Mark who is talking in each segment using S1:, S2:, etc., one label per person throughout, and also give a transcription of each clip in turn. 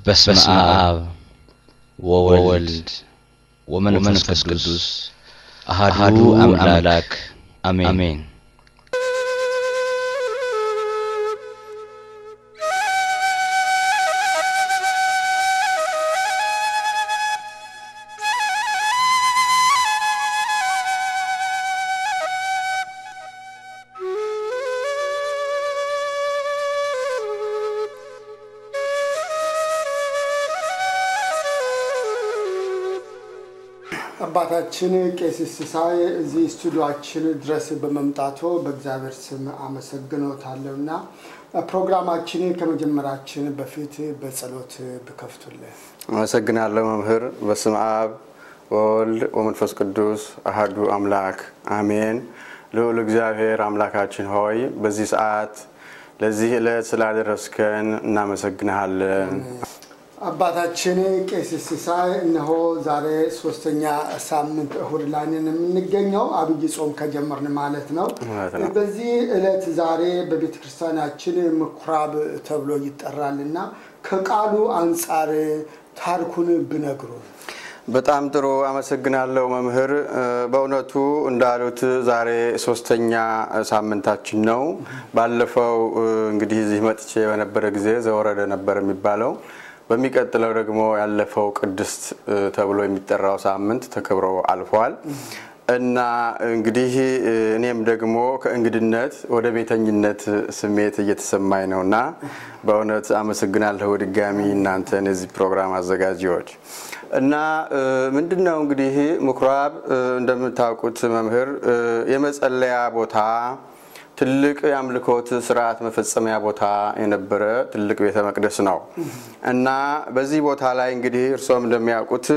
S1: በስመ አብ ወወልድ ወመንፈስ ቅዱስ አሐዱ አምላክ አሜን።
S2: አባታችን ቄስ ሲሳይ እዚህ ስቱዲዮአችን ድረስ በመምጣቱ በእግዚአብሔር ስም አመሰግኖታለሁና ፕሮግራማችን ከመጀመራችን በፊት በጸሎት ብከፍቱልን።
S3: አመሰግናለሁ መምህር። በስመ አብ ወወልድ ወመንፈስ ቅዱስ አሐዱ አምላክ አሜን። ልዑል እግዚአብሔር አምላካችን ሆይ በዚህ ሰዓት ለዚህ ዕለት ስላደረስከን እናመሰግናለን።
S2: አባታችን ቄስ ሲሳይ እነሆ ዛሬ ሶስተኛ ሳምንት እሁድ ላይ ነን የምንገኘው አብይ ጾም ከጀመርን ማለት ነው። በዚህ ዕለት ዛሬ በቤተክርስቲያናችን ምኩራብ ተብሎ ይጠራልና ከቃሉ አንፃር ታሪኩን ብነግሩ።
S3: በጣም ጥሩ አመሰግናለሁ መምህር። በእውነቱ እንዳሉት ዛሬ ሶስተኛ ሳምንታችን ነው። ባለፈው እንግዲህ እዚህ መጥቼ በነበረ ጊዜ ዘወረደ ነበር የሚባለው። በሚቀጥለው ደግሞ ያለፈው ቅድስት ተብሎ የሚጠራው ሳምንት ተከብሮ አልፏል እና እንግዲህ እኔም ደግሞ ከእንግድነት ወደ ቤተኝነት ስሜት እየተሰማኝ ነውና በእውነት አመሰግናለሁ ድጋሚ እናንተን እዚህ ፕሮግራም አዘጋጂዎች። እና ምንድነው እንግዲህ ምኩራብ እንደምታውቁት መምህር የመጸለያ ቦታ ትልቅ የአምልኮት ሥርዓት መፈጸሚያ ቦታ የነበረ ትልቅ ቤተ መቅደስ ነው እና በዚህ ቦታ ላይ እንግዲህ እርሶም እንደሚያውቁት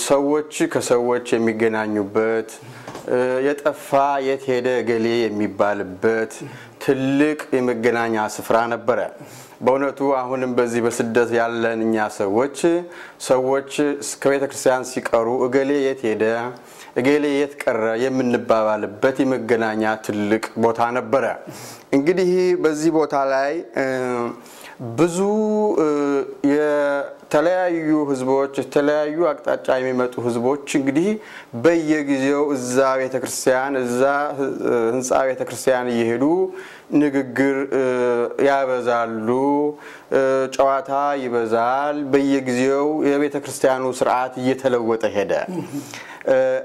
S3: ሰዎች ከሰዎች የሚገናኙበት የጠፋ የት ሄደ ገሌ የሚባልበት ትልቅ የመገናኛ ስፍራ ነበረ። በእውነቱ አሁንም በዚህ በስደት ያለን እኛ ሰዎች ከቤተ ክርስቲያን ሲቀሩ እገሌ የት ሄደ እገሌ የት ቀረ የምንባባልበት የመገናኛ ትልቅ ቦታ ነበረ። እንግዲህ በዚህ ቦታ ላይ ብዙ የተለያዩ ህዝቦች የተለያዩ አቅጣጫ የሚመጡ ህዝቦች እንግዲህ በየጊዜው እዛ ቤተክርስቲያን እዛ ህንጻ ቤተክርስቲያን እየሄዱ ንግግር ያበዛሉ፣ ጨዋታ ይበዛል። በየጊዜው የቤተክርስቲያኑ ሥርዓት እየተለወጠ ሄደ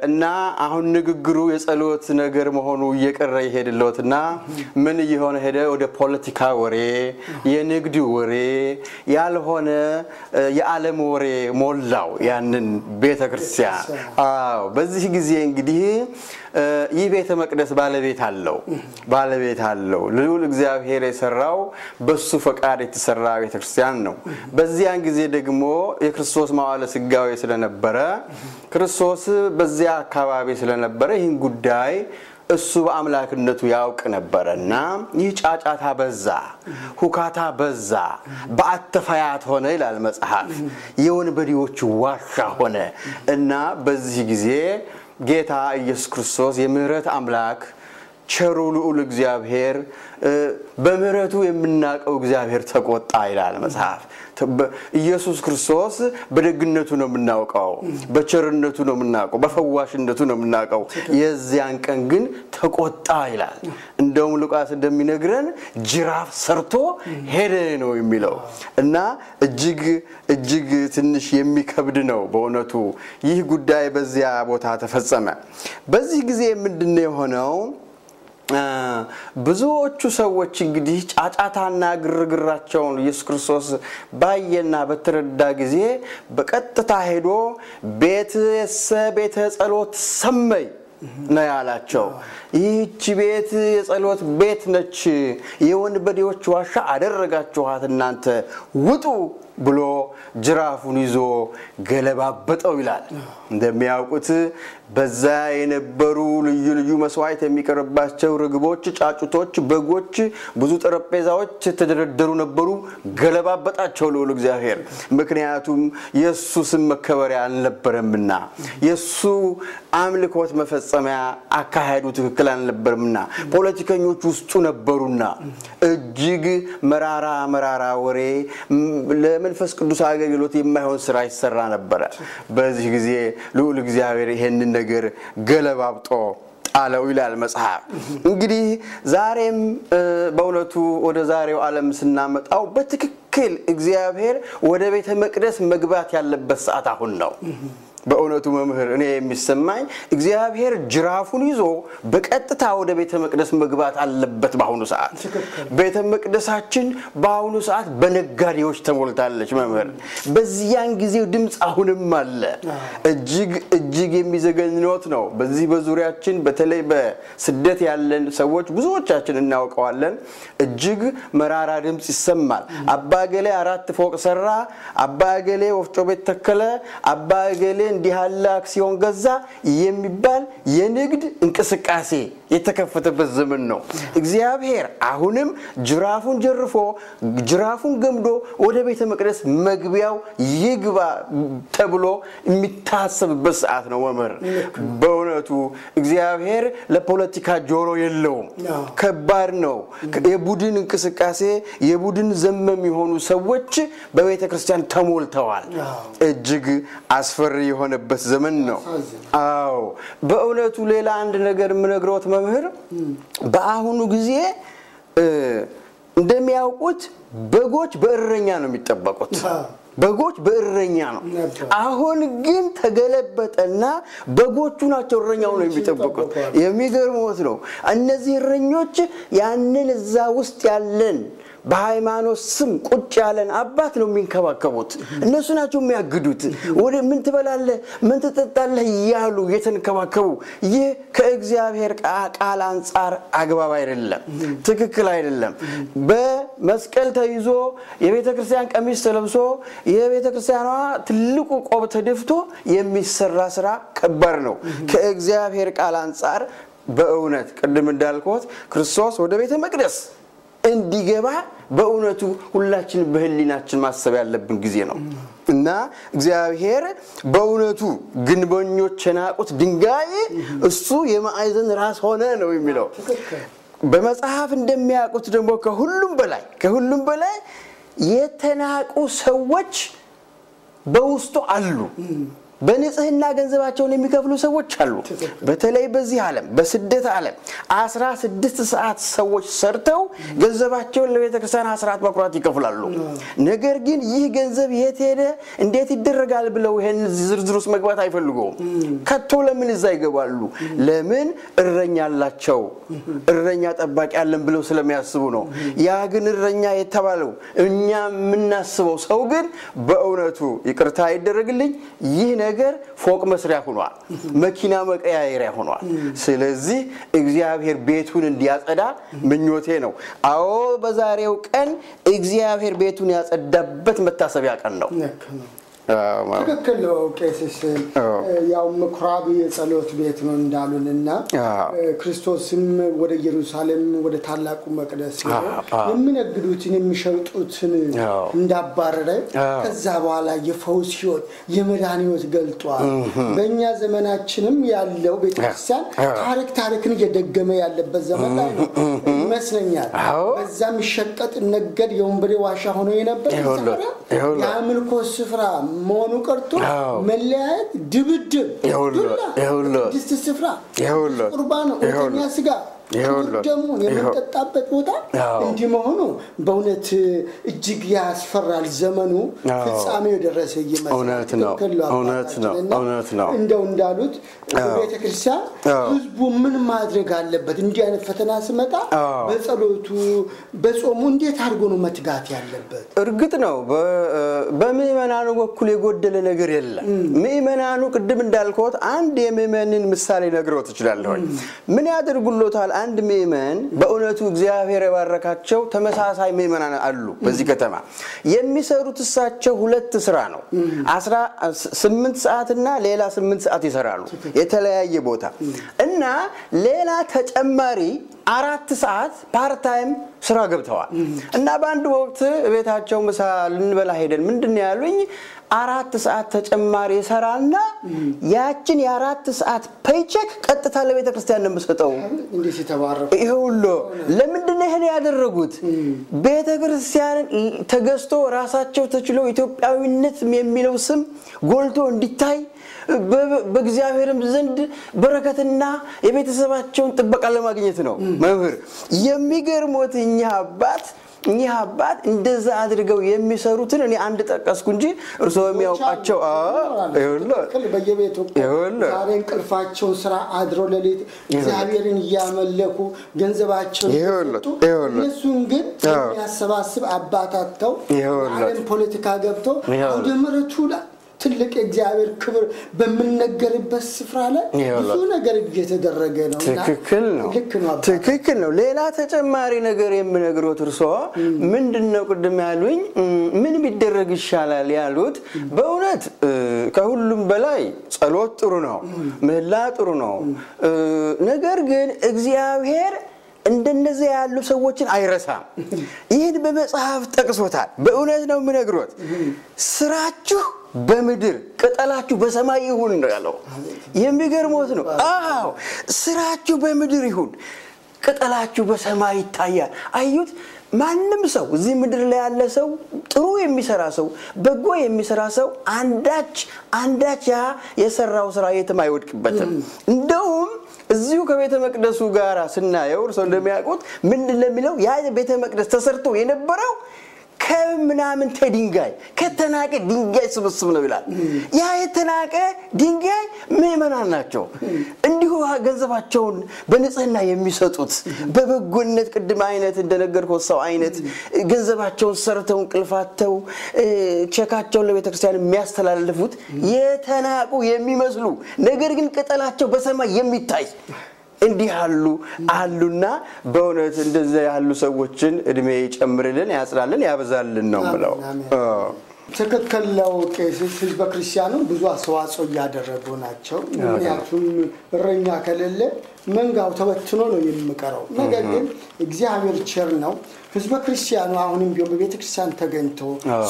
S3: እና አሁን ንግግሩ የጸሎት ነገር መሆኑ እየቀረ ይሄድልዎትና ምን እየሆነ ሄደ? ወደ ፖለቲካ ወሬ፣ የንግድ ወሬ፣ ያልሆነ የዓለም ወሬ ሞላው ያንን ቤተክርስቲያን። አዎ በዚህ ጊዜ እንግዲህ ይህ ቤተ መቅደስ ባለቤት አለው። ልዑል እግዚአብሔር የሰራው በሱ ፈቃድ የተሰራ ቤተክርስቲያን ነው። በዚያን ጊዜ ደግሞ የክርስቶስ መዋዕለ ሥጋዌ ስለነበረ ክርስቶስ በዚያ አካባቢ ስለነበረ ይህን ጉዳይ እሱ በአምላክነቱ ያውቅ ነበርና ይህ ጫጫታ በዛ፣ ሁካታ በዛ፣ በአተፋያት ሆነ ይላል መጽሐፍ። የወንበዴዎች ዋሻ ሆነ እና በዚህ ጊዜ ጌታ ኢየሱስ ክርስቶስ የምህረት አምላክ ቸሩ ልዑል እግዚአብሔር በምህረቱ የምናቀው እግዚአብሔር ተቆጣ ይላል መጽሐፍ። ኢየሱስ ክርስቶስ በደግነቱ ነው የምናውቀው፣ በቸርነቱ ነው የምናውቀው፣ በፈዋሽነቱ ነው የምናውቀው። የዚያን ቀን ግን ተቆጣ ይላል። እንደውም ሉቃስ እንደሚነግረን ጅራፍ ሰርቶ ሄደ ነው የሚለው እና እጅግ ትንሽ የሚከብድ ነው በእውነቱ። ይህ ጉዳይ በዚያ ቦታ ተፈጸመ። በዚህ ጊዜ ምንድነው የሆነው? ብዙዎቹ ሰዎች እንግዲህ ጫጫታና ግርግራቸውን ኢየሱስ ክርስቶስ ባየና በተረዳ ጊዜ በቀጥታ ሄዶ ቤተ ጸሎት ሰመይ ነው ያላቸው። ይህች ቤት የጸሎት ቤት ነች፣ የወንበዴዎች ዋሻ አደረጋችኋት እናንተ ውጡ ብሎ ጅራፉን ይዞ ገለባበጠው ይላል። እንደሚያውቁት በዛ የነበሩ ልዩ መስዋዕት የሚቀርባቸው ርግቦች፣ ጫጩቶች፣ በጎች፣ ብዙ ጠረጴዛዎች ተደረደሩ ነበሩ። ገለባበጣቸው ልዑል እግዚአብሔር። ምክንያቱም የሱ ስም መከበሪያ አልነበረምና የሱ አምልኮት መፈጸሚያ አካሄዱ ትክክል አልነበረምና ፖለቲከኞች ውስጡ ነበሩና እጅግ መራራ ወሬ ለምን ለመንፈስ ቅዱስ አገልግሎት የማይሆን ስራ ይሰራ ነበር በዚህ ጊዜ ልዑል እግዚአብሔር ይሄንን ነገር ገለባብጦ ጣለው ይላል መጽሐፍ እንግዲህ ዛሬም በእውነቱ ወደ ዛሬው ዓለም ስናመጣው በትክክል እግዚአብሔር ወደ ቤተ መቅደስ መግባት ያለበት ሰዓት አሁን ነው በእውነቱ መምህር እኔ የሚሰማኝ እግዚአብሔር ጅራፉን ይዞ በቀጥታ ወደ ቤተ መቅደስ መግባት አለበት በአሁኑ ሰዓት ቤተ መቅደሳችን በአሁኑ ሰዓት በነጋዴዎች ተሞልታለች መምህር በዚያን ጊዜው ድምጽ አሁንም አለ እጅግ የሚዘገንኖት ነው በዚህ በዙሪያችን በተለይ በስደት ያለን ሰዎች ብዙዎቻችን እናውቀዋለን እጅግ መራራ ድምጽ ይሰማል አባገሌ 4 ፎቅ ሰራ አባገሌ ወፍጮ ቤት ተከለ አባገሌ እንዲያላ አክሲዮን ገዛ የሚባል የንግድ እንቅስቃሴ የተከፈተበት ዘመን ነው እግዚአብሔር አሁንም ጅራፉን ጀርፎ ጅራፉን ገምዶ ወደ ቤተ መቅደስ መግቢያው ይግባ ተብሎ የሚታሰብበት ሰዓት ነው መምህር በእውነቱ እግዚአብሔር ለፖለቲካ ጆሮ የለውም ከባድ ነው የቡድን እንቅስቃሴ የቡድን ዘመም የሆኑ ሰዎች በቤተ ክርስቲያን ተሞልተዋል እጅግ አስፈሪ የሆነበት ዘመን ነው አዎ በእውነቱ ሌላ አንድ ነገር ምነግሮት መምህር በአሁኑ ጊዜ እንደሚያውቁት በጎች በእረኛ ነው የሚጠበቁት በጎች በእረኛ ነው አሁን ግን ተገለበጠና በጎቹ ናቸው እረኛው ነው የሚጠበቁት የሚገርመው ነው እነዚህ እረኞች ያንን እዛ ውስጥ ያለን በሃይማኖት ስም ቁጭ ያለን አባት ነው የሚንከባከቡት እነሱ ናቸው የሚያግዱት ወደ ምን ትበላለህ ምን ትጠጣለህ ይያሉ የተንከባከቡ ይህ ከእግዚአብሔር ቃል አንፃር አግባብ አይደለም ትክክል አይደለም በመስቀል ተይዞ የቤተክርስቲያን ቀሚስ ተለብሶ የቤተክርስቲያኗ ትልቁ ቆብ ተደፍቶ የሚሰራ ስራ ከባድ ነው ከእግዚአብሔር ቃል አንፃር በእውነት ቅድም እንዳልኩት ክርስቶስ ወደ ቤተ መቅደስ እንዲገባ በእውነቱ ሁላችን በህሊናችን ማሰብ ያለብን ጊዜ ነው እና እግዚአብሔር በእውነቱ ግንበኞች ናቁት ድንጋይ እሱ የማዕዘን ራስ ሆነ ነው የሚለው በመጽሐፍ እንደሚያውቁት ደግሞ ከሁሉም በላይ የተናቁ ሰዎች በውስጡ አሉ በንጽህና ገንዘባቸውን የሚከፍሉ ሰዎች አሉ በተለይ በዚህ ዓለም በስደት ዓለም 16 ሰዓት ሰዎች ሰርተው ገንዘባቸውን ለቤተክርስቲያን 14 በኩራት ይከፍላሉ ነገር ግን ይህ ገንዘብ የት ሄደ እንዴት ይደረጋል ብለው ይሄን ዝርዝሩስ መግባት አይፈልጉም ከቶ ለምን እዛ ይገባሉ ለምን እረኛ አላቸው እረኛ ጠባቂ ያለን ብለው ስለሚያስቡ ነው ያ ግን እረኛ የተባለው እኛ ምናስበው ሰው ግን በእውነቱ ይቅርታ ይደረግልኝ ይህ ነገር ፎቅ መስሪያ ሆኗል መኪና መቀያየሪያ ሆኗል ስለዚህ እግዚአብሔር ቤቱን እንዲያጸዳ ምኞቴ ነው አዎ በዛሬው ቀን እግዚአብሔር ቤቱን ያጸዳበት መታሰቢያ ቀን ነው
S2: ትክክል ቄስስ ያው ምኩራብ የጸሎት ቤት ነው እንዳሉንና ክርስቶስም ወደ ኢየሩሳሌም ወደ ታላቁ መቅደስ የሚነግዱትን የሚሸጡትን እንዳባረረ ከዛ በኋላ የፈውስ ሕይወት የመዳን ሕይወት ገልጧል በእኛ ዘመናችንም ያለው ቤተክርስቲያን ታሪክን እየደገመ ያለበት ዘመን ላይ ነው ይመስለኛል በዛም ይሸቀጥ ነገድ የወንበዴ ዋሻ ሆኖ የነበር ያምልኮ ስፍራ መሆኑ ቀርቶ መለያየት ድብድብ ይሁላ ድስት ስፍራ ቁርባን ወተኛ ስጋ ደግሞ የምንጠጣበት ቦታ እንዲህ መሆኑ በእውነት እጅግ ያስፈራል ዘመኑ ፍጻሜው ደረሰ ይመስላል እውነት ነው እንደው እንዳሉት ቤተክርስቲያን ህዝቡ ምን ማድረግ አለበት እንዲህ አይነት ፈተና ሲመጣ በጸሎቱ በጾሙ እንዴት አድርጎ ነው መትጋት ያለበት
S3: እርግጥ ነው በምእመናኑ በኩል የጎደለ ነገር የለም ምእመናኑ ቅድም እንዳልኩት አንድ የምእመንን ምሳሌ ነግሮት ይችላል ምን ያደርጉሎታል አንድ ምእመን በእውነቱ እግዚአብሔር የባረካቸው ተመሳሳይ ምእመናን አሉ በዚህ ከተማ የሚሰሩት እሳቸው ሁለት ስራ ነው 18 ሰዓት እና ሌላ 8 ሰዓት ይሰራሉ የተለያየ ቦታ እና እና ሌላ ተጨማሪ 4 ሰዓት ፓርት ታይም ስራ ገብተዋል እና በአንድ ወቅት ቤታቸው ምሳ ልንበላ ሄደን ምንድነው ያሉኝ 4 ሰዓት ተጨማሪ ሰራና ያችን የ4 ሰዓት ፔይቼክ ቀጥታ ለቤተ ክርስቲያን ነው መስጠው
S2: እንዴ ሲተባረኩ
S3: ይሁሉ ለምንድነው ይሄን ያደረጉት ቤተ ክርስቲያን ተገዝቶ ራሳቸው ተችለው ኢትዮጵያዊነት የሚለው ስም ጎልቶ እንዲታይ በእግዚአብሔርም ዘንድ በረከትና የቤተሰባቸውን ጥበቃ ለማግኘት ነው መምህር የሚገርሞት እኛ አባት እንደዛ አድርገው የሚሰሩትን እኔ አንድ ጠቀስኩ እንጂ እርሶ የሚያውቃቸው
S2: በየቤቱ ዛሬ እንቅልፋቸው ስራ አድሮ ለሌት እግዚአብሔርን ያመለኩ ገንዘባቸው እነሱን ግን የሚያሰባስብ አባታቸው ዓለም ፖለቲካ ገብቶ ወደ ምረቱ ትልቅ እግዚአብሔር ክብር በመነገርበት ስፍራ ላይ ብዙ ነገር እየተደረገ ነው
S3: ትክክል ነው ሌላ ተጨማሪ ነገር የምነግሮት እርሶ ምንድነው ቅድም ያሉኝ ምን ቢደረግ ይሻላል ያሉት በእውነት ከሁሉም በላይ ጸሎት ጥሩ ነው ምህላ ጥሩ ነው ነገር ግን እግዚአብሔር እንደነዚህ ያሉ ሰዎችን አይረሳም ይሄን በመጽሐፍ ጠቅሶታል በእውነት ነው ምነግሮት ስራችሁ በመድር ቅጠላችሁ በሰማይ ይሁን ነው ያለው የሚገርሞት ነው አዎ ስራችሁ በመድር ይሁን ቅጠላችሁ በሰማይ ይታያል አዩት ማንንም ሰው እዚህ ምድር ላይ ያለ ሰው ጥሩ የሚሰራ ሰው በጎ የሚሰራ ሰው አንዳች ያ የሰራው ስራ የትም አይወድቅበትም እንደውም እዚሁ ከቤተ መቅደሱ ጋር ስናየው ሰው እንደሚያውቁት ምን እንደሚለው ያ ቤተ መቅደስ ተሰርቶ የነበረው ከምናምን ተድንጋይ ከተናቀ ድንጋይ ስብስብ ነው ይላል ያ የተናቀ ድንጋይ ምእመናን ናቸው እንዲሁ ገንዘባቸውን በንጽህና የሚሰጡት በበጎነት ቅድም አይነት እንደነገርኩት ሰው አይነት ገንዘባቸውን ሰርተው እንቅልፋተው ቸካቸውን ለቤተ ክርስቲያን የሚያስተላልፉት የተናቁ የሚመስሉ ነገር ግን ቅጠላቸው በሰማይ የሚታይ እንዲህ አሉና በእውነት እንደዛ ያሉ ሰዎችን እድሜ ይጨምርልን ያጽናልን ያበዛልን ነው ብለው
S2: ትክክል ነው ቄስ በክርስቲያኑ ብዙ አስተዋጽኦ ያደረጉ ናቸው ምክንያቱም እረኛ ከሌለ መንጋው ተበትኖ ነው የሚቀረው ነገር ግን እግዚአብሔር ቸር ነው ህዝበ ክርስቲያኑ አሁንም ቢሆን በቤተ ክርስቲያን ተገኝቶ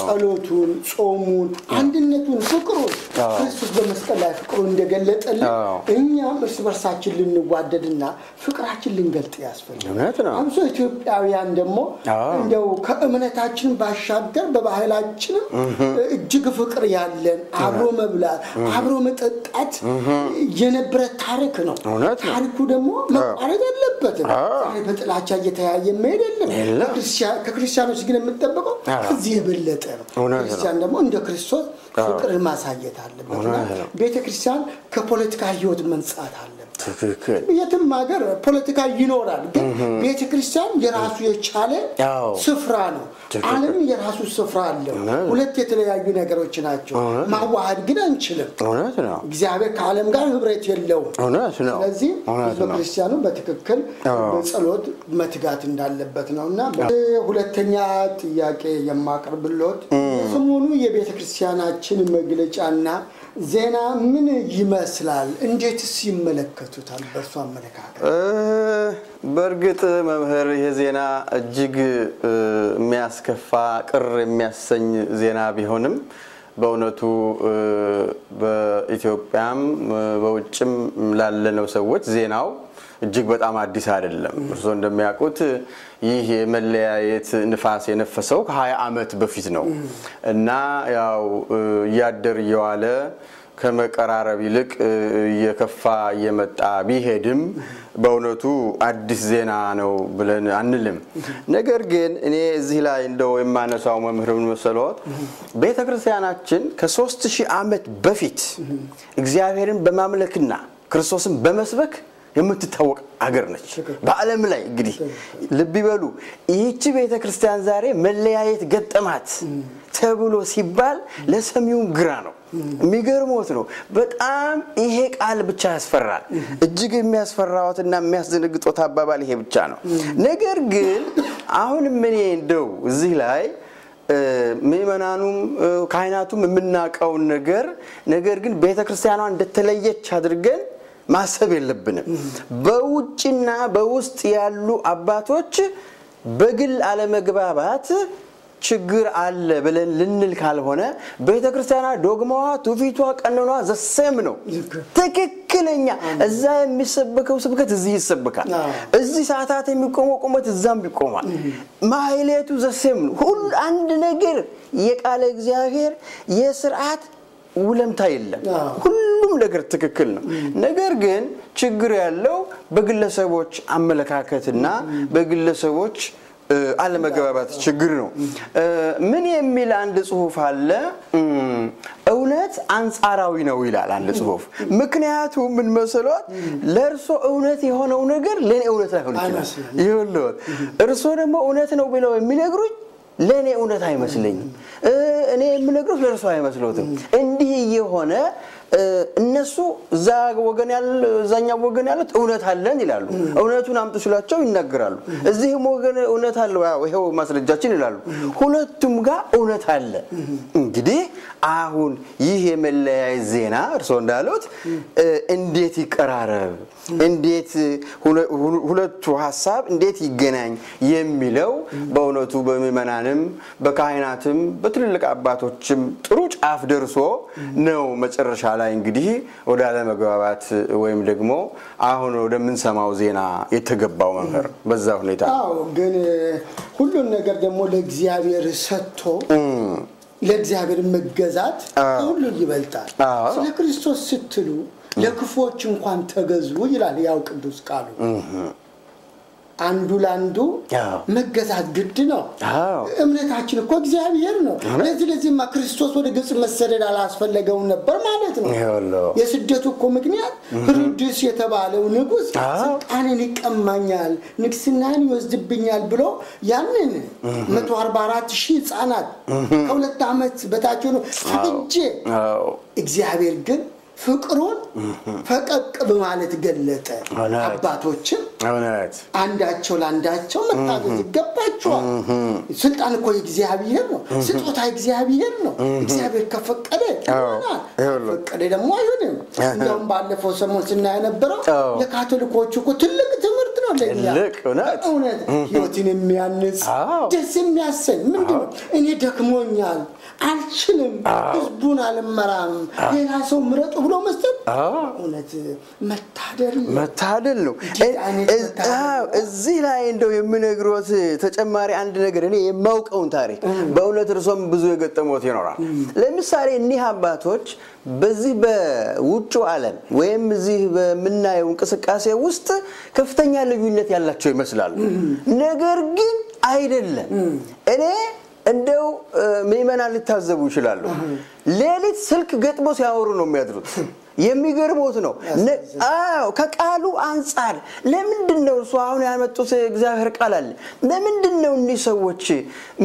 S2: ጸሎቱን ጾሙን አንድነቱን ፍቅሩን ክርስቶስ በመስቀል ላይ ፍቅሩን እንደገለጠልን እኛም እርስ በርሳችን ልንዋደድና ፍቅራችን ልንገልጥ ያስፈልጋል አብሶ ኢትዮጵያውያን ደግሞ እንደው ከእምነታችን ባሻገር በባህላችንም እጅግ ፍቅር ያለን አብሮ መብላት አብሮ መጠጣት የነበረ ታሪክ ነው ታሪኩ ደግሞ መቋረጥ የለበትም በጥላቻ እየተያየ መሄድ የለም ከክርስቲያኖች ግን የምንጠብቀው ከዚህ የበለጠ ነው ክርስቲያን ደግሞ እንደ ክርስቶስ ፍቅር ማሳየት አለበትና ቤተ ክርስቲያን ከፖለቲካ ህይወት መንጻት አለበት
S3: ትክክል
S2: የትም ሀገር ፖለቲካ ይኖራል ግን ቤተ ክርስቲያን የራሱ የቻለ ስፍራ ነው ዓለም የራሱ ስፍራ አለው ሁለት የተለያዩ ነገሮች ናቸው ማዋሃድ ግን አንችልም እግዚአብሔር ከዓለም ጋር ህብረት የለውም ስለዚህ በክርስቲያኑ በትክክል በጸሎት መትጋት እንዳለበት ነውና ሁለተኛ ጥያቄ የማቀርብልዎት ሰሞኑ የቤተ ክርስቲያናችን መግለጫና ዜና ምን ይመስላል እንዴትስ ይመለከቱታል በእርሱ አመለካከት
S3: በርግጥ መምህር የዜና እጅግ የሚያስከፋ ቅር የሚያሰኝ ዜና ቢሆንም በእውነቱ በኢትዮጵያም በውጭም ላለነው ሰዎች ዜናው እጅግ በጣም አዲስ አይደለም እርሶ እንደሚያውቁት ይህ የመለያየት ንፋስ የነፈሰው ከ20 አመት በፊት ነው እና ያው ያደር ይዋለ ከመቀራረብ ይልቅ የከፋ የመጣ ቢሄድም በእውነቱ አዲስ ዜና ነው ብለን አንልም ነገር ግን እኔ እዚህ ላይ እንደው የማነሳው መምህርን መሰሎት ቤተክርስቲያናችን ከ3000 አመት በፊት እግዚአብሔርን በማምለክና ክርስቶስን በመስበክ የምትታወቅ አገር ነች በአለም ላይ እንግዲህ ልብ ይበሉ ይህች ቤተክርስቲያን ዛሬ መለያየት ገጠማት ተብሎ ሲባል ለሰሚው ግራ ነው የሚገርሞት ነው በጣም ይሄ ቃል ብቻ ያስፈራል እጅግ የሚያስፈራውትና የሚያስደነግጦት አባባል ይሄ ብቻ ነው ነገር ግን አሁን ምን እንደው እዚህ ላይ ምእመናኑም ካህናቱም የምናቀው ነገር ግን ቤተክርስቲያኗ እንደተለየች አድርገን ማሰብ የለብንም በውጭና በውስጥ ያሉ አባቶች በግል አለመግባባት ችግር አለ ብለን ልንል ካልሆነ ቤተክርስቲያና ዶግማዋ ትውፊቷ ቀኖኗ ዘሰም ነው ትክክለኛ እዛ የሚሰበከው ስብከት እዚህ ይሰበካል እዚህ ሰዓታት የሚቆመው ቆመት እዛም ይቆማል ማህሌቱ ዘሰም ነው ሁሉ አንድ ነገር የቃለ እግዚአብሔር የሥርዓት ውለምታ የለም ሁሉም ነገር ትክክል ነው ነገር ግን ችግር ያለው በግለሰቦች አመለካከትና በግለሰቦች አለመግባባት ችግር ነው ምን የሚል አንድ ጽሁፍ አለ እውነት አንጻራዊ ነው ይላል አንድ ጽሁፍ ምክንያቱም ምን መሰሏት ለርሶ እውነት የሆነው ነገር ለኔ እውነት አይሆን ይችላል ይሁንልዎት እርሶ ደግሞ እውነት ነው ብለው የሚነግሩኝ ለኔ እውነት አይመስልኝም እኔ የምነግሩት ለርሶ አይመስሎትም እንዲህ የሆነ እነሱ ዛኛው ወገን ያሉት እውነት አለን ይላሉ እውነቱን አምጡ ሲሏቸው ይናገራሉ እዚህም ወገን እውነት አለው ይሄው ማስረጃችን ይላሉ ሁለቱም ጋር እውነት አለ እንግዲህ አሁን ይሄ የመለያይ ዜና እርሶ እንዳሉት እንዴት ይቀራረብ እንዴት ሁለቱ ሐሳብ እንዴት ይገናኝ የሚለው በእውነቱ በመመናንም በካህናትም በትልልቅ አባቶችም ጥሩ ጫፍ ደርሶ ነው መጨረሻ ላይ እንግዲህ ወደ አለመግባባት ወይም ደግሞ አሁን ወደምንሰማው ዜና የተገባው መምህር በዛ ሁኔታ
S2: ግን ሁሉን ነገር ደግሞ ለእግዚአብሔር ሰጥቶ ለእግዚአብሔር መገዛት ሁሉ ይበልጣል ስለ ክርስቶስ ስትሉ ለክፎች እንኳን ተገዙ ይላል ያው ቅዱስ ቃሉ አንዱ ላንዱ መገዛት ግድ ነው እምነታችን እኮ እግዚአብሔር ነው ለዚህማ ክርስቶስ ወደ ግብጽ መሰደድ አላስፈለገው ነበር ማለት ነው የስደቱ እኮ ምክንያት ሄሮድስ የተባለው ንጉስ ስልጣንን ይቀማኛል ንግስናን ይወስድብኛል ብሎ ያንን 144000 ህፃናት ከሁለት ዓመት በታች ነው ፈጅ እግዚአብሔር ግን ፍቅሩን ፈቀቅ በማለት ገለጠ አባቶችም አንዳቸው ለአንዳቸው መታገዝ ይገባቸዋል ስልጣን እኮ የእግዚአብሔር ነው ስጦታ የእግዚአብሔር ነው እግዚአብሔር ከፈቀደ ይሆናል ፈቀደ ደግሞ አይሆንም እንደውም ባለፈው ሰሞን ስናይ ነበረው የካቶሊኮቹ እኮ ትልቅ ትምህርት ነው ለኛ እውነት ህይወትን የሚያንጽ ደስ የሚያሰኝ ምንድነው እኔ ደክሞኛል አልችልም ህዝቡን አልመራም ሌላ ሰው ምረጡ ብሎ መስጠት እውነት መታደል ነው እዚህ ላይ እንደው የምነግሮት ተጨማሪ አንድ ነገር እኔ የማውቀውን ታሪክ በእውነት እርሶም ብዙ የገጠሞት ይኖራል ለምሳሌ እኒህ አባቶች በዚህ በውጭው ዓለም ወይም እዚህ በመናየው እንቅስቃሴ ውስጥ ከፍተኛ ልዩነት ያላቸው ይመስላል ነገር ግን አይደለም እኔ እንደው ምእመናን ሊታዘቡ ይችላሉ ሌሊት ስልክ ገጥሞ ሲያወሩ ነው የሚያድሩት የሚገርሞት ነው ከቃሉ አንፃር ለምንድነው እርሱ አሁን ያመጡት እግዚአብሔር ቃል አለ ለምንድነው እነዚህ ሰዎች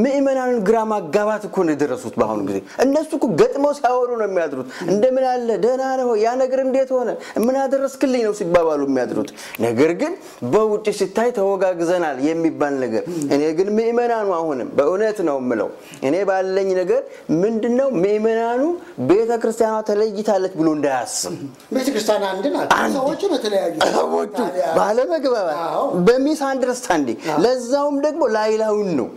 S2: ምእመናንን ግራ ማጋባት እኮ ነው ደረሱት ባሁን ጊዜ እነሱ እኮ ገጥመው ሲያወሩ ነው የሚያድሩት እንደምን አለ ደህና ነው ያ ነገር እንዴት ሆነ ምን አደረስክልኝ ነው ሲባባሉ የሚያድሩት ነገር ግን በውጭ ሲታይ ተወጋግዘናል የሚባል ነገር እኔ ግን ምእመናኑ አሁንም በእውነት ነው የምለው እኔ ባለኝ ነገር ምንድነው ምእመናኑ ቤተክርስቲያኗ ተለይታለች ብሎ እንዳያስ ቤተክርስቲያን አንድ ናት ሰዎች በተለያዩ
S3: ሰዎች ባለመግባባት በሚስ አንደርስታንዲንግ ለዛውም ደግሞ ላይላውን ነው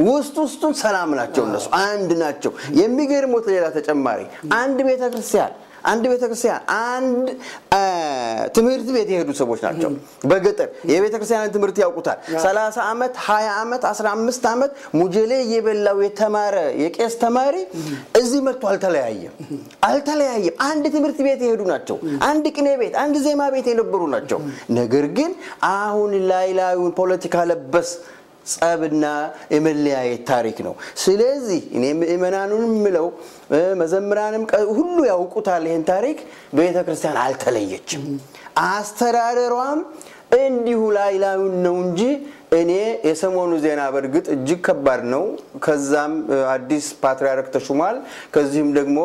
S3: ውስጡን ሰላም ናቸው እነሱ አንድ ናቸው የሚገርሙት ሌላ ተጨማሪ አንድ ቤተክርስቲያን አንድ ትምህርት ቤት የሄዱ ሰዎች ናቸው በገጠር የቤተክርስቲያን ትምህርት ያውቁታል 30 አመት 20 አመት 15 አመት ሙጀሌ የበላው የተማረ የቄስ ተማሪ እዚህ መጥቶ አልተለያየም አንድ ትምህርት ቤት የሄዱ ናቸው አንድ ቅኔ ቤት አንድ ዜማ ቤት የነበሩ ናቸው ነገር ግን አሁን ላይላዩን ፖለቲካ ለበስ ጸብና የመለያየት ታሪክ ነው ስለዚህ እኔ ምእመናኑን ምለው መዘምራንም ሁሉ ያውቁታል ይሄን ታሪክ ቤተክርስቲያን አልተለየችም አስተዳደሯም እንዲሁ ላይላዩን ነው እንጂ እኔ የሰሞኑ ዜና በርግጥ እጅግ ከባድ ነው ከዛም አዲስ ፓትርያርክ ተሹሟል ከዚህም ደግሞ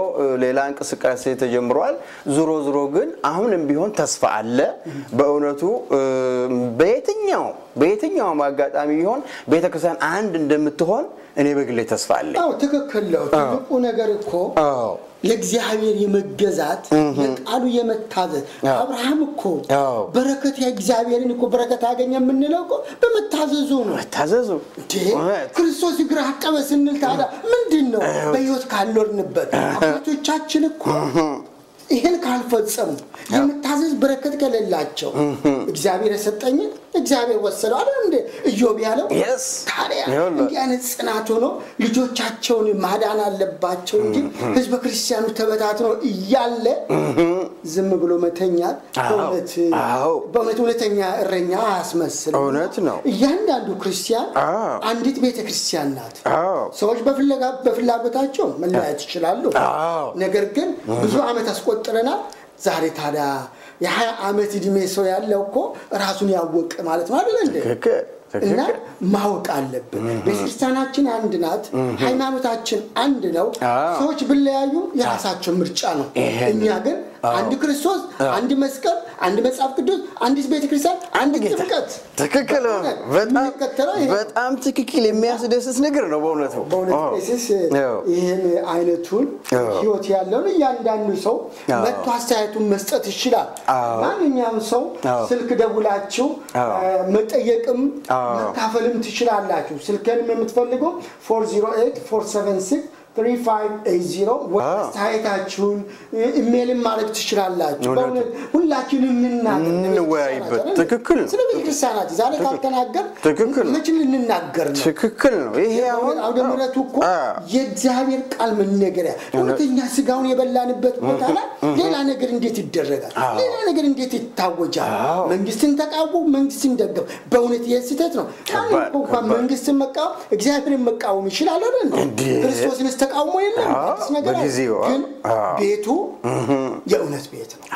S3: ሌላ እንቅስቃሴ ተጀምሯል ዙሮ ግን አሁንም ቢሆን ተስፋ አለ በእውነቱ በየትኛው በየትኛውም አጋጣሚ ይሆን ቤተክርስቲያን አንድ እንደምትሆን እኔ በግሌ ተስፋ አለኝ።
S2: አዎ ትክክል ነው። ትልቁ ነገር እኮ ለእግዚአብሔር የመገዛት ለቃሉ የመታዘዝ አብርሃም እኮ በረከት የእግዚአብሔርን እኮ በረከት አገኘ የምንለው እኮ በመታዘዙ ነው።
S3: መታዘዙ
S2: ክርስቶስ እግር አጠበ ስንል ታዲያ ምንድነው? በሕይወት ካልኖርንበት አባቶቻችን እኮ ይሄን ካልፈጸሙ የመታዘዝ በረከት ከሌላቸው እግዚአብሔር የሰጠኝ እግዚአብሔር ወሰደው አይደል እንዴ ኢዮብ ያለው ታዲያ እንዲህ አይነት ጽናት ሆኖ ልጆቻቸውን ማዳን አለባቸው እንጂ ህዝበ ክርስቲያኑ ተበታትነው እያለ ዝም ብሎ መተኛት በእውነት እውነተኛ እረኛ አያስመስልም።
S3: እውነት ነው።
S2: እያንዳንዱ ክርስቲያን አንዲት ቤተክርስቲያን ናት። ሰዎች በፍላጎታቸው መለያየት ይችላሉ። ነገር ግን ብዙ ዓመት አስቆጥረናል። ዛሬ ታዲያ የ20 ዓመት እድሜ ሰው ያለው እኮ ራሱን ያወቀ ማለት ነው አይደል እንዴ? እና ማወቅ አለብን። ቤተክርስቲያናችን አንድ ናት። ሃይማኖታችን አንድ ነው። ሰዎች ቢለያዩ የራሳቸው ምርጫ ነው። እኛ ግን አንድ ክርስቶስ፣ አንድ መስቀል፣ አንድ መጽሐፍ ቅዱስ፣ አንድ ቤተክርስቲያን፣ አንድ ጥምቀት።
S3: ትክክል ነው። በጣም ትክክል የሚያስደስት ነገር ነው በእውነቱ።
S2: በእውነት ይሄን አይነቱን ህይወት ያለውን እያንዳንዱ ሰው መጥቶ አስተያየቱን መስጠት ይችላል። ማንኛውም ሰው ስልክ ደውላችሁ መጠየቅም መካፈልም ትችላላችሁ። ስልክንም የምትፈልጉ 408 476 3580 ወስታይታችሁን ኢሜልም ማድረግ ትችላላችሁ። በእውነት ሁላችንም
S3: እንወያይበት። ትክክል ነው።
S2: ስለዚህ ክርስቲያናት ዛሬ ካልተናገር መቼም ልንናገር ነው።
S3: ትክክል ነው። ይሄ አሁን
S2: አውደ ምሕረቱ እኮ የእግዚአብሔር ቃል መነገሪያ እውነተኛ ስጋውን የበላንበት ቦታ ላይ ሌላ ነገር እንዴት ይደረጋል? ሌላ ነገር እንዴት ይታወጃል? መንግስትን ተቃወሙ፣ መንግስትን ደገፉ። በእውነት የስተት ነው። እንኳን መንግስትን መቃወም እግዚአብሔርን መቃወም ይችላል አይደል? ክርስቶስን ተቃውሞ የለም ነገር ግን ቤቱ የእውነት ቤት ነው።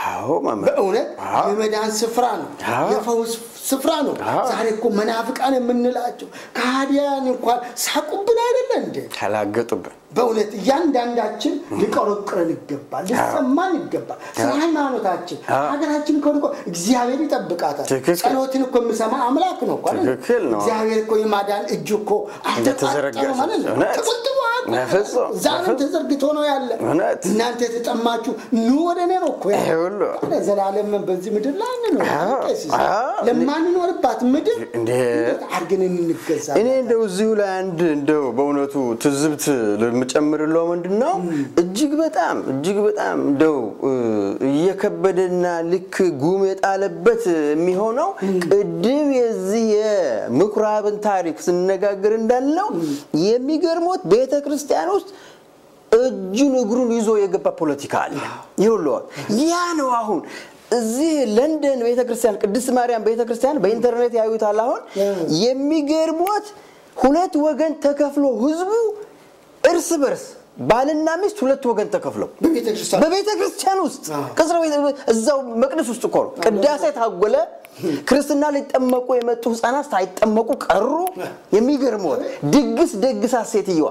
S2: በእውነት የመዳን ስፍራ ነው። የፈውስ ስፍራ ነው። ዛሬ እኮ መናፍቃን የምንላቸው ከሃዲያን እንኳን ሳቁብን አይደል እንዴ?
S3: ተላገጡብን።
S2: በእውነት እያንዳንዳችን ሊቆረቆረን ይገባል፣ ሊሰማን ይገባል። ስለ ሃይማኖታችን ሀገራችን እኮ እግዚአብሔር ይጠብቃታል። ጸሎትን እኮ የሚሰማ አምላክ ነው እኮ አይደል? እግዚአብሔር እኮ የማዳን እጁ እኮ አልተዘረጋም ማለት ነው። ተቆጥቧል። ዛሬም ተዘርግቶ ነው ያለ። እናንተ የተጠማችሁ ኑ ወደ እኔ ነው እኮ ያለው። ዘላለም በዚህ ምድር ላይ ነው ለማንኖርባት ምድር አድርገን እንገዛለን።
S3: እኔ እንደው እዚሁ ላይ አንድ እንደው በእውነቱ ትዝብት ለምጨምርለው ምንድነው እጅግ በጣም እንደው እየከበደና ልክ ጉም የጣለበት የሚሆነው ቅድም የዚህ የምኩራብን ታሪክ ስንነጋገር እንዳለው የሚገርሞት ቤተክርስቲያን ውስጥ እጁን እግሩን ይዞ የገባ ፖለቲካ አለ። ይሁሉት ያ ነው አሁን እዚህ ለንደን ቤተክርስቲያን ቅድስት ማርያም ቤተክርስቲያን በኢንተርኔት ያዩታል። አሁን የሚገርሞት ሁለት ወገን ተከፍሎ ህዝቡ እርስ በርስ ባልና ሚስት ሁለት ወገን ተከፍለው በቤተክርስቲያን ውስጥ ከስራው እዛው መቅደስ ውስጥ እኮ ቅዳሴ ታጎለ። ክርስትና ሊጠመቁ የመጡ ህፃናት ሳይጠመቁ ቀሩ። የሚገርመው ድግስ ደግሳ ሴትየዋ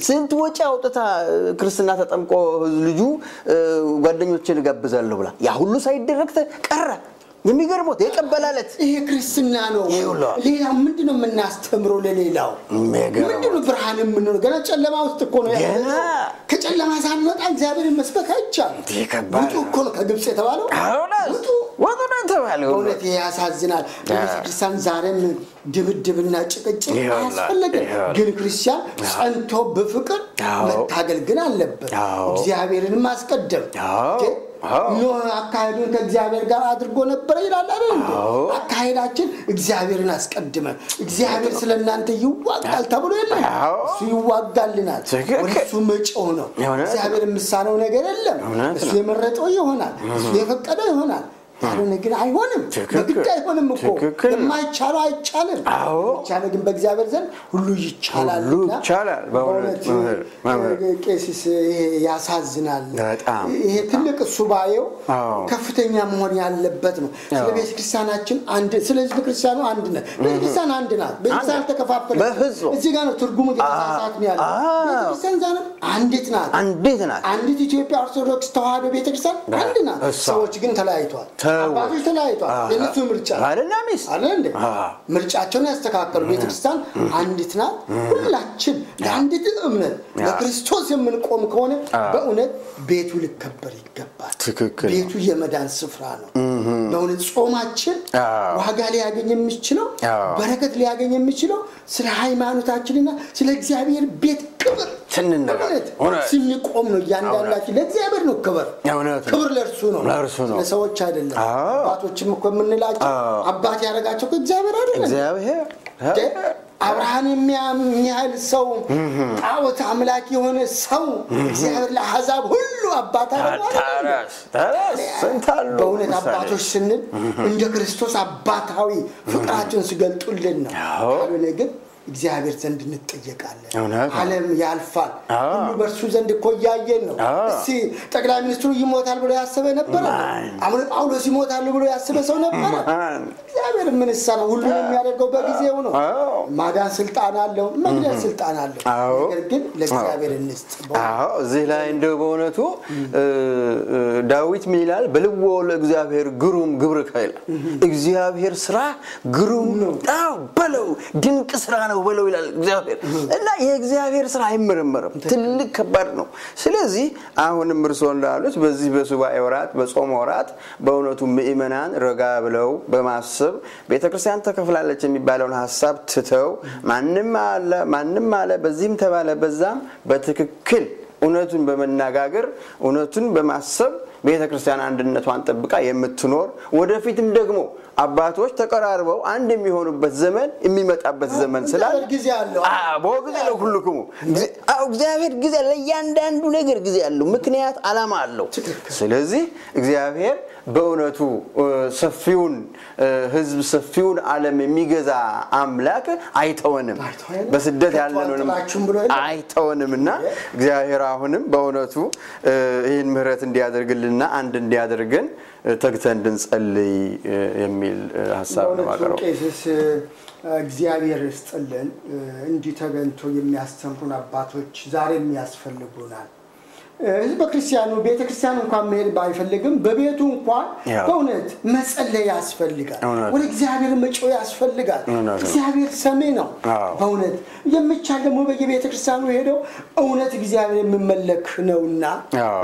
S3: ስንት ወጪ አውጥታ ክርስትና ተጠምቆ ልጁ ጓደኞችን ጋብዛለሁ ብላ ያ ሁሉ ሳይደረግ ቀረ። የሚገርመው የቀበላለት
S2: ይሄ ክርስትና ነው። ሌላው ምንድነው የምናስተምረው? ለሌላው ምንድነው ብርሃን የምንኖር? ገና ጨለማ ውስጥ እኮ ነው ያለው። ከጨለማ ሳንወጣ እግዚአብሔር መስበክ አይቻልም። ውጡ እኮ ነው ከግብጽ የተባለው። ውጡ ነው የተባለው። እውነት ያሳዝናል። ክርስቲያን ዛሬም ድብድብና ጭቅጭቅ አያስፈልግም። ግን ክርስቲያን ጸንቶ በፍቅር መታገል ግን አለበት። እግዚአብሔርን ማስቀደም ኖህ አካሄዱን ከእግዚአብሔር ጋር አድርጎ ነበር ይላል አይደል? አካሄዳችን እግዚአብሔርን አስቀድመን እግዚአብሔር ስለናንተ ይዋጋል ተብሎ የለም። እሱ ይዋጋልናል። እሱ መጪው ነው። እግዚአብሔር የምሳነው ነገር የለም። እሱ የመረጠው ይሆናል፣ እሱ የፈቀደው ይሆናል። ታዲያ ግን አይሆንም። በግድ አይሆንም እኮ የማይቻለው አይቻልም። ይቻላል ግን በእግዚአብሔር ዘንድ ሁሉ ይቻላል።
S3: ይቻላል። በእውነት
S2: ቄሲስ ያሳዝናል። ይሄ ትልቅ ሱባኤው ከፍተኛ መሆን ያለበት ነው። ስለ ቤተክርስቲያናችን አንድ ስለ ህዝብ ክርስቲያኑ አንድ ነው። ቤተክርስቲያን አንድ ናት። ቤተክርስቲያን ተከፋፈለ። እዚህ ጋር ነው ትርጉሙ የተሳሳተ ነው ያለው። ቤተክርስቲያን ዛሬ አንዲት ናት። አንዲት ኢትዮጵያ ኦርቶዶክስ ተዋህዶ ቤተክርስቲያን አንድ ናት። ሰዎች ግን ተለያይተዋል። አባቶች ተለያይተዋል የነሱ ምርጫ
S3: ባልና ሚስት
S2: አለ እንዴ ምርጫቸውን ያስተካከሉ ቤተክርስቲያን አንዲት ናት ሁላችን ለአንዲት እምነት ለክርስቶስ የምንቆም ከሆነ በእውነት ቤቱ ሊከበር ይገባል ቤቱ የመዳን ስፍራ ነው በእውነት ጾማችን ዋጋ ሊያገኝ የሚችለው በረከት ሊያገኝ የሚችለው ስለ ሃይማኖታችንና ስለ እግዚአብሔር ቤት ክብር ስንቆም ነው ያንዳንዳችን ለእግዚአብሔር ነው ክብር ለእርሱ ነው ለሰዎች አይደለም አባቶችም እኮ የምንላቸው አባት ያረጋቸው እግዚአብሔር አይደለም እግዚአብሔር አብርሃም የሚያህል ሰው ጣዖት አምላክ የሆነ ሰው እግዚአብሔር ለአሕዛብ ሁሉ አባት አደረገ በእውነት አባቶች ስንል እንደ ክርስቶስ አባታዊ ፍቅራቸውን ሲገልጡልን ነው ካልሆነ ግን እግዚአብሔር ዘንድ እንጠየቃለን ዓለም ያልፋል ሁሉ በርሱ ዘንድ እኮ ያየን ነው እሺ ጠቅላይ ሚኒስትሩ ይሞታል ብሎ ያሰበ ነበር አሁን ጳውሎስ ይሞታል ብሎ ያሰበ ሰው ነበር እግዚአብሔር ምን ይሰራው ሁሉ የሚያደርገው በጊዜው ነው ማዳን ስልጣን አለው መግደል ስልጣን አለው ነገር ግን ለእግዚአብሔር እንስጥ
S3: እዚህ ላይ እንደው በእውነቱ ዳዊት ምን ይላል በልቦ ለእግዚአብሔር ግሩም ግብር ከይላ እግዚአብሔር ስራ ግሩም ነው በለው ድንቅ ስራ ነው በለው ይላል እግዚአብሔር እና የእግዚአብሔር ስራ አይመረመርም ትልቅ ከባድ ነው ስለዚህ አሁንም እርሶ እንዳሉት በዚህ በሱባኤ ወራት በጾም ወራት በእውነቱ ምእመናን ረጋ ብለው በማሰብ ቤተክርስቲያን ተከፍላለች የሚባለውን ሐሳብ ትተው ማንንም አለ በዚህም ተባለ በዛም በትክክል እውነቱን በመናገር እውነቱን በማሰብ ቤተክርስቲያን አንድነቷን ጠብቃ የምትኖር ወደፊትም ደግሞ አባቶች ተቀራርበው አንድ የሚሆኑበት ዘመን የሚመጣበት ዘመን ስላለ
S2: ጊዜ አለው
S3: በጊዜ ነው ሁሉም እግዚአብሔር ጊዜ ለእያንዳንዱ ነገር ጊዜ አለው ምክንያት ዓላማ አለው ስለዚህ እግዚአብሔር በእውነቱ ሰፊውን ህዝብ ሰፊውን ዓለም የሚገዛ አምላክ አይተወንም በስደት ያለነውንም አይተወንምና እግዚአብሔር አሁንም በእውነቱ ይህን ምህረት እንዲያደርግልና አንድ እንዲያደርገን ተግተን እንድንጸልይ የሚል ሐሳብ ነው ማቀረው
S2: እግዚአብሔር ይስጥልን እንዲህ ተገንቶ የሚያስተምሩን አባቶች ዛሬም ያስፈልጉናል ህዝብ ክርስቲያኑ ቤተክርስቲያን እንኳን መሄድ ባይፈልግም በቤቱ እንኳን በእውነት መጸለይ ያስፈልጋል ወደ እግዚአብሔር መጮህ ያስፈልጋል እግዚአብሔር ሰሜ ነው በእውነት የሚቻል ደግሞ በየቤተክርስቲያኑ ሄደው እውነት እግዚአብሔር የሚመለክ ነውና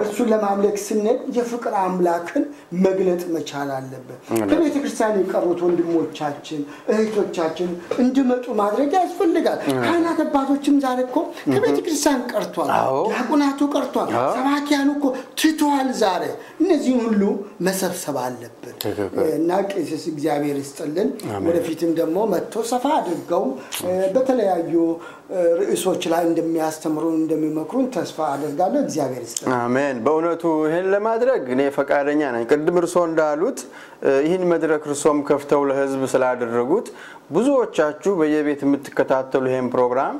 S2: እርሱን ለማምለክ ስንል የፍቅር አምላክን መግለጥ መቻል አለበት በቤተክርስቲያን የቀሩት ወንድሞቻችን እህቶቻችን እንዲመጡ ማድረግ ያስፈልጋል ካህናት አባቶችም ዛሬ እኮ ከቤተክርስቲያን ቀርቷል ዲያቆናቱ ቀርቷል ሰባኪያኑ እኮ ትቷል ዛሬ እነዚህ ሁሉ መሰብሰብ አለበት እና ቄስ እግዚአብሔር ይስጥልን ወደፊትም ደግሞ መጥቶ ሰፋ አድርገው በተለያዩ ርዕሶች ላይ እንደሚያስተምሩን እንደሚመክሩን ተስፋ አደርጋለሁ እግዚአብሔር ይስጥልን
S3: አሜን በእውነቱ ይሄን ለማድረግ እኔ ፈቃደኛ ነኝ ቅድም እርሶ እንዳሉት ይሄን መድረክ እርሶም ከፍተው ለህዝብ ስላደረጉት ብዙዎቻችሁ በየቤት የምትከታተሉ ይሄን ፕሮግራም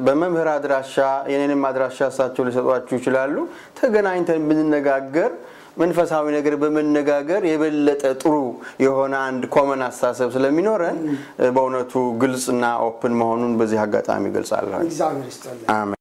S3: በመምህር አድራሻ የኔንም አድራሻ ሳቸው ሊሰጧችሁ ይችላሉ ተገናኝተን ብንነጋገር መንፈሳዊ ነገር በመነጋገር የበለጠ ጥሩ የሆነ አንድ ኮመን አስተሳሰብ ስለሚኖረን በእውነቱ ግልጽና ኦፕን መሆኑን በዚህ አጋጣሚ ገልጻለሁ
S2: እግዚአብሔር ይስጥልን አሜን